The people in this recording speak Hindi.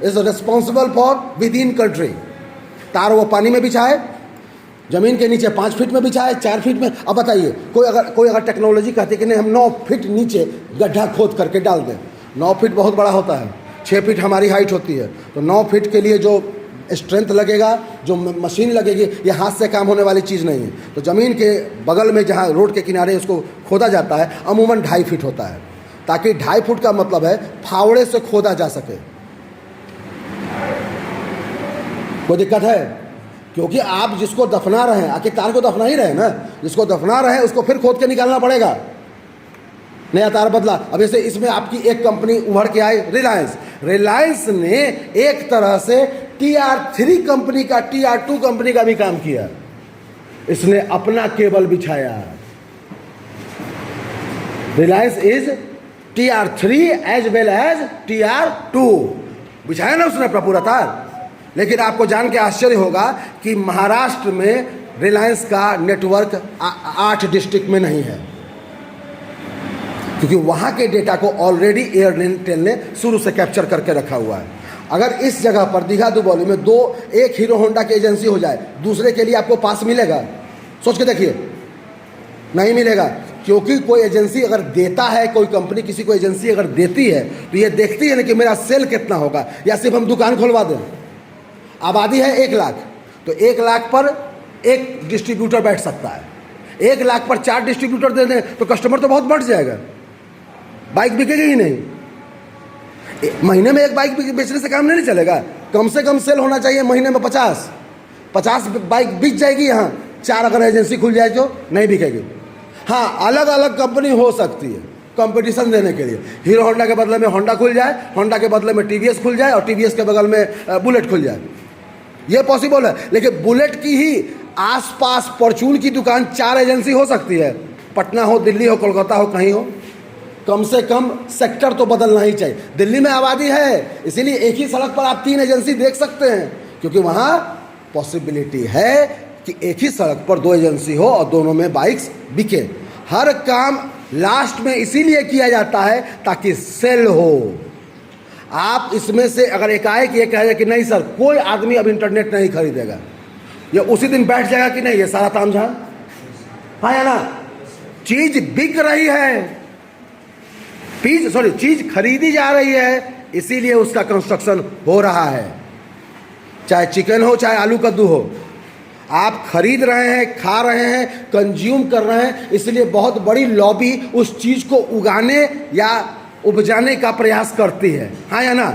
Is responsible for with in country. तार वो पानी में बिछाए, जमीन के नीचे 5 फीट में बिछाए, 4 फीट में। अब बताइए, कोई अगर टेक्नोलॉजी कहती है कि नहीं हम 9 फीट नीचे गड्ढा खोद करके डाल दें। 9 फीट बहुत बड़ा होता है, 6 फीट हमारी हाइट होती है, तो 9 फीट के लिए जो स्ट्रेंथ लगेगा, जो मशीन लगेगी, ये हाथ से काम होने वाली चीज़ नहीं है। तो ज़मीन के बगल में जहाँ रोड के किनारे उसको खोदा जाता है, अमूमन 2.5 फीट होता है, ताकि 2.5 फुट का मतलब है फावड़े से खोदा जा सके। कोई दिक्कत है? क्योंकि आप जिसको दफना रहे हैं, आखिर तार को दफना ही रहे ना, जिसको दफना रहे हैं उसको फिर खोद के निकालना पड़ेगा, नया तार बदला। अब जैसे इसमें आपकी एक कंपनी उभर के आई, रिलायंस ने एक तरह से TR3 कंपनी का, TR2 कंपनी का भी काम किया। इसने अपना केबल बिछाया। Reliance is TR3 as well as TR2, बिछाया ना उसने अपना पूरा तार। लेकिन आपको जान के आश्चर्य होगा कि महाराष्ट्र में रिलायंस का नेटवर्क 8 डिस्ट्रिक्ट में नहीं है, क्योंकि वहाँ के डेटा को ऑलरेडी एयरटेल ने शुरू से कैप्चर करके रखा हुआ है। अगर इस जगह पर दीघा दुबौली में एक हीरो होंडा की एजेंसी हो जाए, दूसरे के लिए आपको पास मिलेगा? सोच के देखिए, नहीं मिलेगा। क्योंकि कोई एजेंसी अगर देता है, कोई कंपनी किसी को एजेंसी अगर देती है, तो ये देखती है ना कि मेरा सेल कितना होगा, या सिर्फ हम दुकान खुलवा दें। आबादी है 1 लाख, तो 1 लाख पर एक डिस्ट्रीब्यूटर बैठ सकता है। 1 लाख पर 4 डिस्ट्रीब्यूटर दे दें तो कस्टमर तो बहुत बढ़ जाएगा, बाइक बिकेगी ही नहीं। महीने में 1 बाइक बेचने से काम नहीं चलेगा, कम से कम सेल होना चाहिए महीने में 50 बाइक बिक जाएगी। यहाँ 4 अगर एजेंसी खुल जाए तो नहीं बिकेगी। हाँ, अलग अलग कंपनी हो सकती है कंपटीशन देने के लिए। हीरो होंडा के बदले में होंडा खुल जाए, होंडा के बदले में TVS खुल जाए, और TVS के बगल में बुलेट खुल जाए, ये पॉसिबल है। लेकिन बुलेट की ही आसपास परचून की दुकान 4 एजेंसी हो सकती है। पटना हो, दिल्ली हो, कोलकाता हो, कहीं हो, कम से कम सेक्टर तो बदलना ही चाहिए। दिल्ली में आबादी है, इसीलिए एक ही सड़क पर आप 3 एजेंसी देख सकते हैं, क्योंकि वहाँ पॉसिबिलिटी है कि एक ही सड़क पर 2 एजेंसी हो और दोनों में बाइक्स बिके। हर काम लास्ट में इसीलिए किया जाता है ताकि सेल हो। आप इसमें से अगर एकाएक ये कहेगा कि नहीं सर, कोई आदमी अब इंटरनेट नहीं खरीदेगा, ये उसी दिन बैठ जाएगा कि नहीं, ये सारा तामझाम, हाँ या ना? चीज बिक रही है, चीज खरीदी जा रही है, इसीलिए उसका कंस्ट्रक्शन हो रहा है। चाहे चिकन हो, चाहे आलू कद्दू हो, आप खरीद रहे हैं, खा रहे हैं, कंज्यूम कर रहे हैं, इसलिए बहुत बड़ी लॉबी उस चीज को उगाने या उपजाने का प्रयास करती है, हाँ या ना?